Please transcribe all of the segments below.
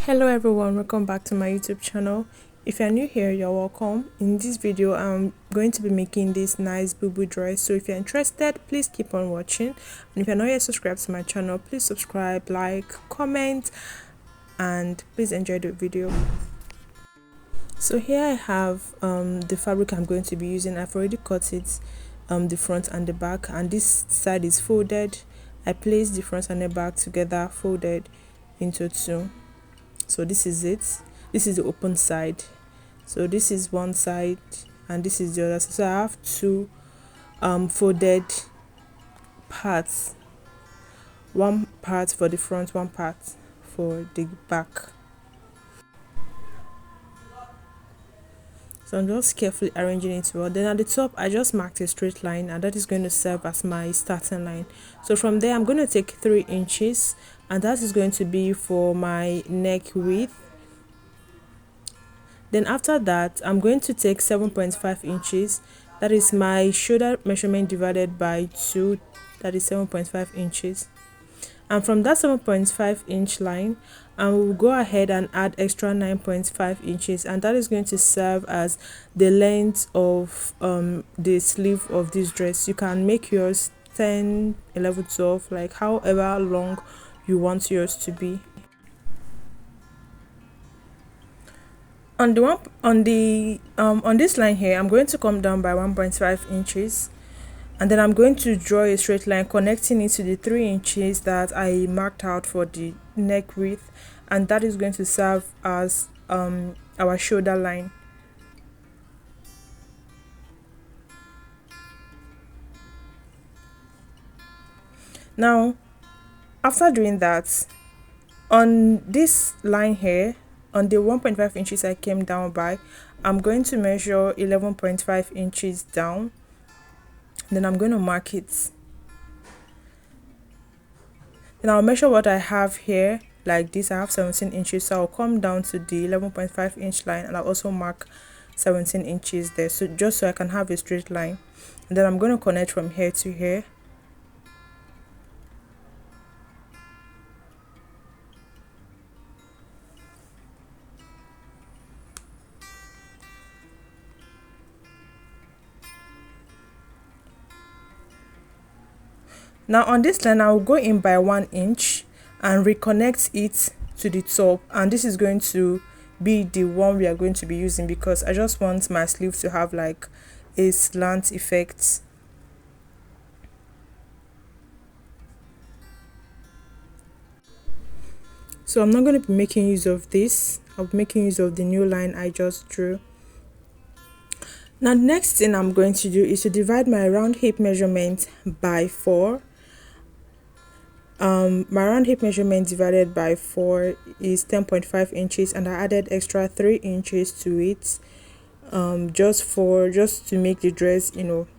Hello everyone, welcome back to my YouTube channel. If you're new here, you're welcome. In this video I'm going to be making this nice Bubu dress, so if you're interested, please keep on watching. And if you're not yet subscribed to my channel, please subscribe, like, comment, and please enjoy the video. So here I have the fabric I'm going to be using. I've already cut it, the front and the back, and this side is folded. I placed the front and the back together, folded into two. So this is it. This is the open side. So this is one side and this is the other. So I have two folded parts, one part for the front, one part for the back. So I'm just carefully arranging it well. Then at the top I just marked a straight line, and that is going to serve as my starting line. So from there I'm going to take 3 inches, and that is going to be for my neck width. Then after that I'm going to take 7.5 inches, that is my shoulder measurement divided by 2, that is 7.5 inches. And from that 7.5 inch line, I will go ahead and add extra 9.5 inches, and that is going to serve as the length of the sleeve of this dress. You can make yours 10, 11, 12, like however long you want yours to be. On this line here, I'm going to come down by 1.5 inches, and then I'm going to draw a straight line connecting it to the 3 inches that I marked out for the neck width, and that is going to serve as our shoulder line. Now after doing that, on this line here, on the 1.5 inches I came down by, I'm going to measure 11.5 inches down. Then I'm going to mark it. Then I'll measure what I have here like this. I have 17 inches, so I'll come down to the 11.5 inch line, and I'll also mark 17 inches there, so just so I can have a straight line. And then I'm going to connect from here to here. Now on this line I will go in by 1 inch and reconnect it to the top, and this is going to be the one we are going to be using, because I just want my sleeve to have like a slant effect. So I'm not going to be making use of this. I'll be making use of the new line I just drew. Now the next thing I'm going to do is to divide my round hip measurement by 4. My round hip measurement divided by 4 is 10.5 inches, and I added extra 3 inches to it, just to make the dress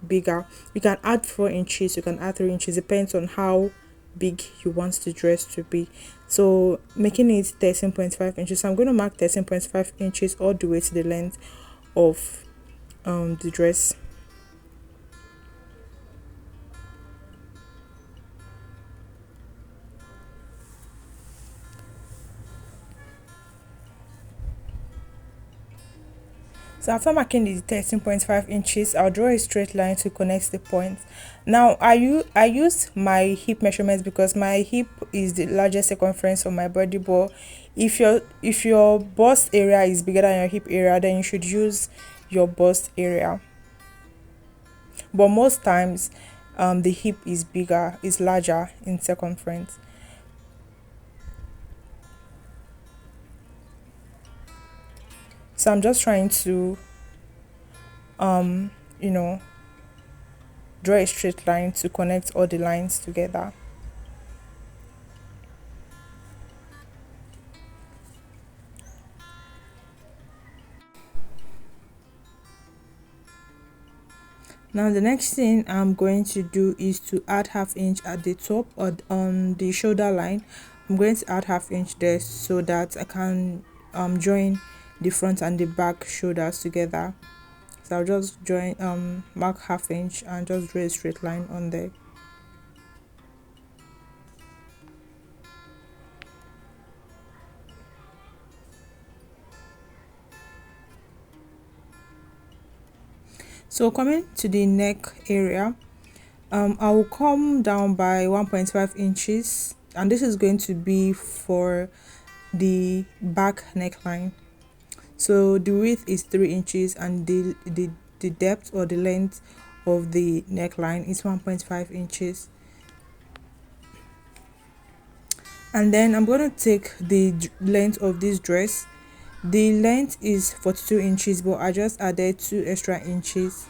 bigger. You can add 4 inches, you can add 3 inches, depends on how big you want the dress to be. So making it 13.5 inches, so I'm going to mark 13.5 inches all the way to the length of the dress. So after marking the 13.5 inches, I'll draw a straight line to connect the points. Now I use my hip measurements because my hip is the largest circumference of my body, but if your bust area is bigger than your hip area, then you should use your bust area. But most times the hip is larger in circumference. So I'm just trying to draw a straight line to connect all the lines together. Now the next thing I'm going to do is to add ½ inch at the top or on the shoulder line. I'm going to add ½ inch there so that I can join the front and the back shoulders together. So I'll just mark ½ inch and just draw a straight line on there. So coming to the neck area, I will come down by 1.5 inches, and this is going to be for the back neckline. So the width is 3 inches, and the depth or the length of the neckline is 1.5 inches. And then I'm going to take the length of this dress. The length is 42 inches, but I just added 2 extra inches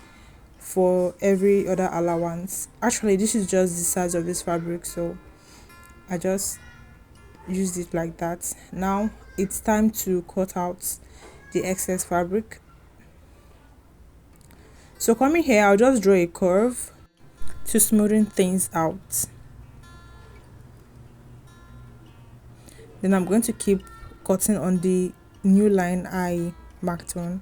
for every other allowance. Actually, this is just the size of this fabric, so I just used it like that. Now it's time to cut out the excess fabric. So coming here, I'll just draw a curve to smoothen things out. Then I'm going to keep cutting on the new line I marked on.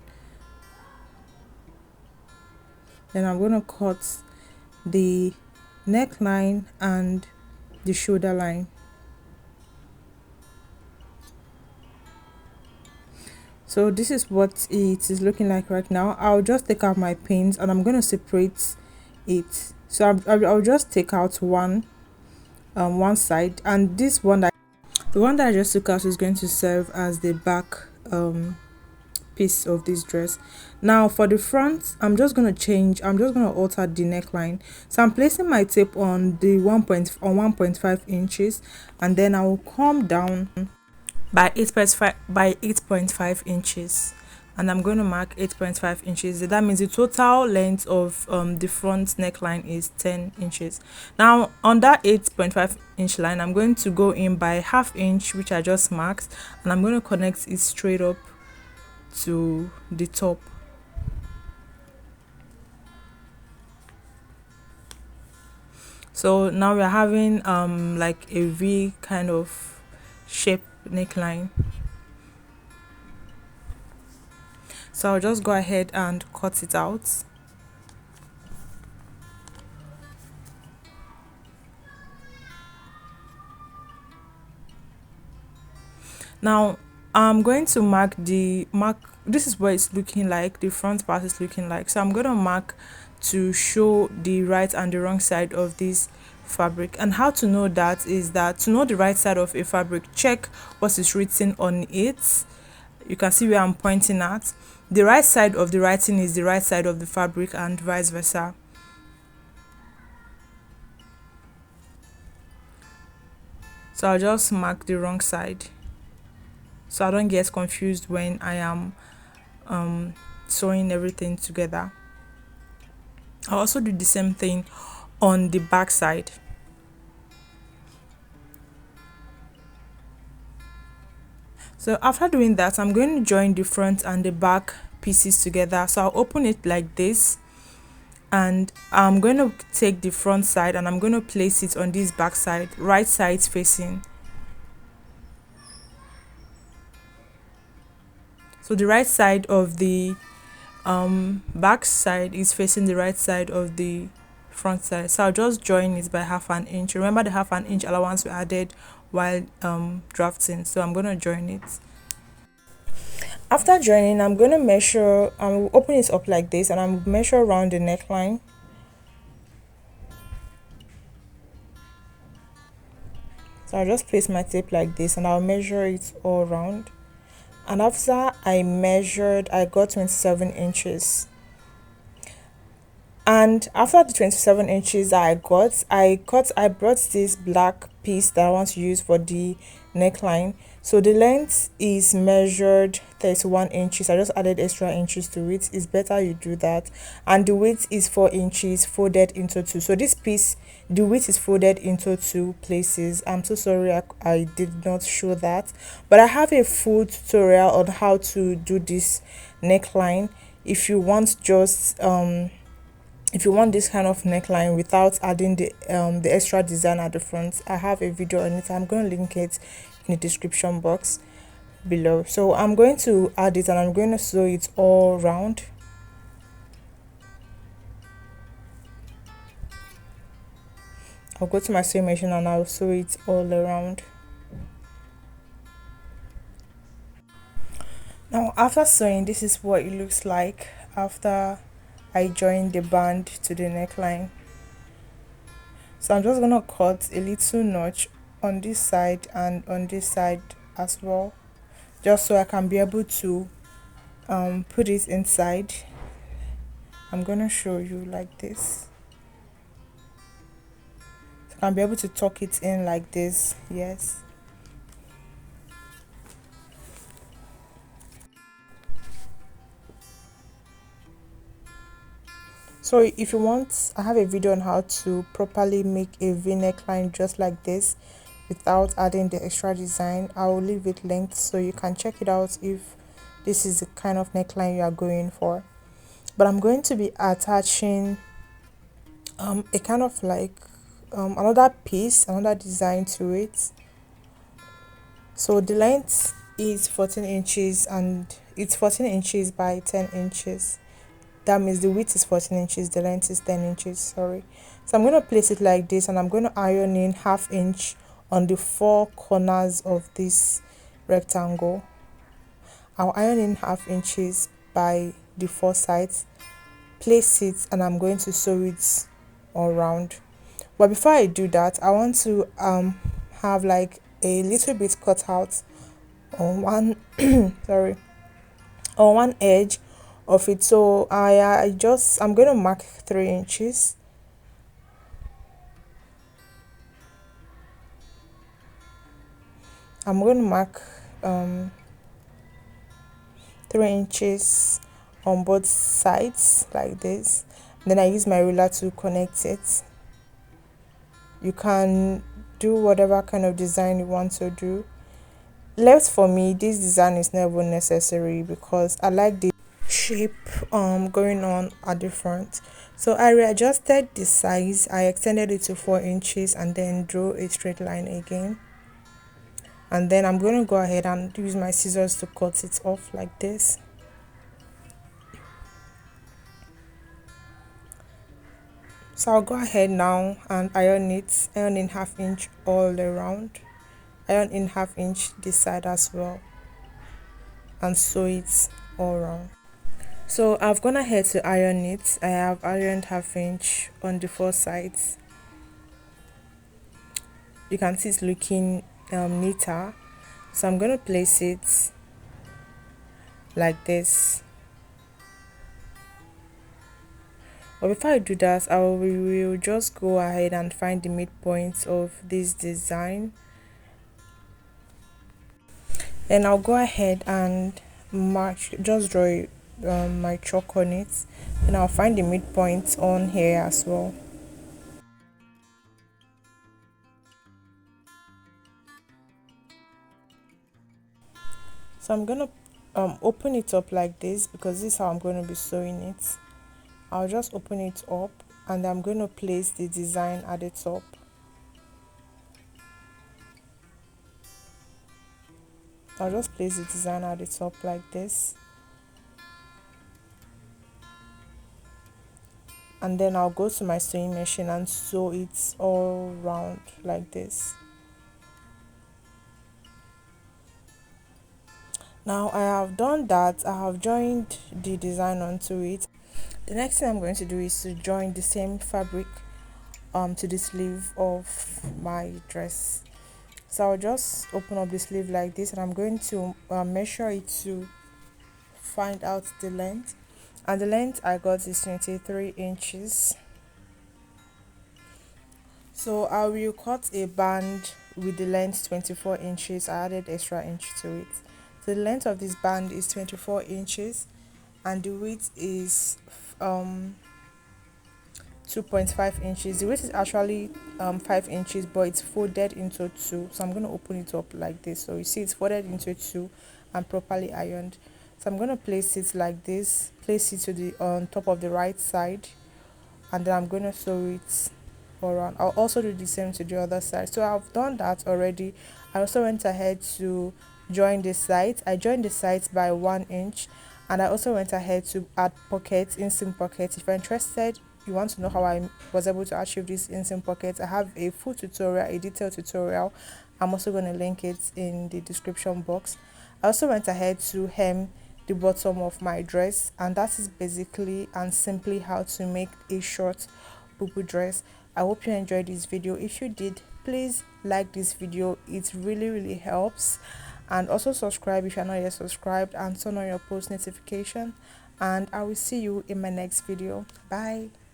Then I'm going to cut the neckline and the shoulder line. So this is what it is looking like right now. I'll just take out my pins and I'm going to separate it. So I'll just take out one side, and this one the one that I just took out is going to serve as the back piece of this dress. Now for the front, I'm just going to alter the neckline. So I'm placing my tape on the 1.5 inches, and then I will come down by 8.5 inches, and I'm going to mark 8.5 inches. That means the total length of the front neckline is 10 inches. Now on that 8.5 inch line, I'm going to go in by ½ inch, which I just marked, and I'm going to connect it straight up to the top. So now we're having like a V kind of shape neckline. So I'll just go ahead and cut it out. Now I'm going to mark this is what it's looking like, the front part is looking like. So I'm going to mark to show the right and the wrong side of this fabric. And how to know that is that to know the right side of a fabric, check what is written on it. You can see where I'm pointing at. The right side of the writing is the right side of the fabric, and vice versa. So I'll just mark the wrong side so I don't get confused when I am sewing everything together. I'll also do the same thing on the back side. So after doing that, I'm going to join the front and the back pieces together. So I'll open it like this, and I'm going to take the front side and I'm going to place it on this back side, right side facing. So the right side of the back side is facing the right side of the front side. So I'll just join it by ½ inch. Remember the ½ inch allowance we added while drafting. So I'm going to join it. After joining, I'm going to measure, I'll open it up like this, and I'll measure around the neckline. So I'll just place my tape like this, and I'll measure it all around. And after I measured, I got 27 inches. And after the 27 inches I brought this black piece that I want to use for the neckline. So the length is measured 31 inches. I just added extra inches to it. It's better you do that. And the width is 4 inches folded into two. So this piece, the width is folded into two places. I'm so sorry I did not show that, but I have a full tutorial on how to do this neckline. If you want this kind of neckline without adding the extra design at the front, I have a video on it. I'm going to link it in the description box below. So I'm going to add it, and I'm going to sew it all around. I'll go to my sewing machine and I'll sew it all around. Now after sewing, this is what it looks like after I joined the band to the neckline. So I'm just gonna cut a little notch on this side and on this side as well, just so I can be able to put it inside. I'm gonna show you like this. So I can be able to tuck it in like this. Yes. So if you want, I have a video on how to properly make a V neckline just like this without adding the extra design. I will leave it linked so you can check it out if this is the kind of neckline you are going for. But I'm going to be attaching a kind of like another piece, another design to it. So the length is 14 inches and it's 14 inches by 10 inches. That means the width is 14 inches, the length is 10 inches, sorry. So I'm going to place it like this, and I'm going to iron in ½ inch on the 4 corners of this rectangle. I'll iron in ½ inches by the 4 sides, place it, and I'm going to sew it all around. But before I do that, I want to have like a little bit cut out on one sorry, on one edge of it. So I'm going to mark 3 inches. I'm going to mark 3 inches on both sides like this. Then I use my ruler to connect it. You can do whatever kind of design you want to do. Left for me, this design is never necessary because I like the shape going on at the front. So I readjusted the size, I extended it to 4 inches and then drew a straight line again. And then I'm going to go ahead and use my scissors to cut it off like this. So I'll go ahead now and iron it, iron in ½ inch all around, iron in ½ inch this side as well, and sew it all around. So I've gone ahead to iron it. I have ironed ½ inch on the 4 sides. You can see it's looking neater. So I'm going to place it like this. But before I do that, we will just go ahead and find the midpoint of this design. Then I'll go ahead and just draw my chalk on it, and I'll find the midpoint on here as well. So I'm gonna open it up like this because this is how I'm going to be sewing it. I'll just open it up and I'm going to place the design at the top. I'll just place the design at the top like this. And then I'll go to my sewing machine and sew it all round like this. Now I have done that, I have joined the design onto it. The next thing I'm going to do is to join the same fabric to the sleeve of my dress. So I'll just open up the sleeve like this, and I'm going to measure it to find out the length. And the length I got is 23 inches. So I will cut a band with the length 24 inches. I added extra inch to it. So the length of this band is 24 inches and the width is 2.5 inches. The width is actually 5 inches, but it's folded into 2. So I'm going to open it up like this. So you see it's folded into 2 and properly ironed. So I'm going to place it like this, place it to the on top of the right side, and then I'm going to sew it around. I'll also do the same to the other side. So I've done that already. I also went ahead to join the sides. I joined the sides by 1 inch, and I also went ahead to add pockets, inseam pockets. If you're interested, you want to know how I was able to achieve this inseam pockets, I have a full tutorial, a detailed tutorial. I'm also going to link it in the description box. I also went ahead to hem the bottom of my dress. And that is basically and simply how to make a short Bubu dress. I hope you enjoyed this video. If you did, please like this video, it really helps. And also subscribe if you're not yet subscribed, and turn on your post notification. And I will see you in my next video. Bye.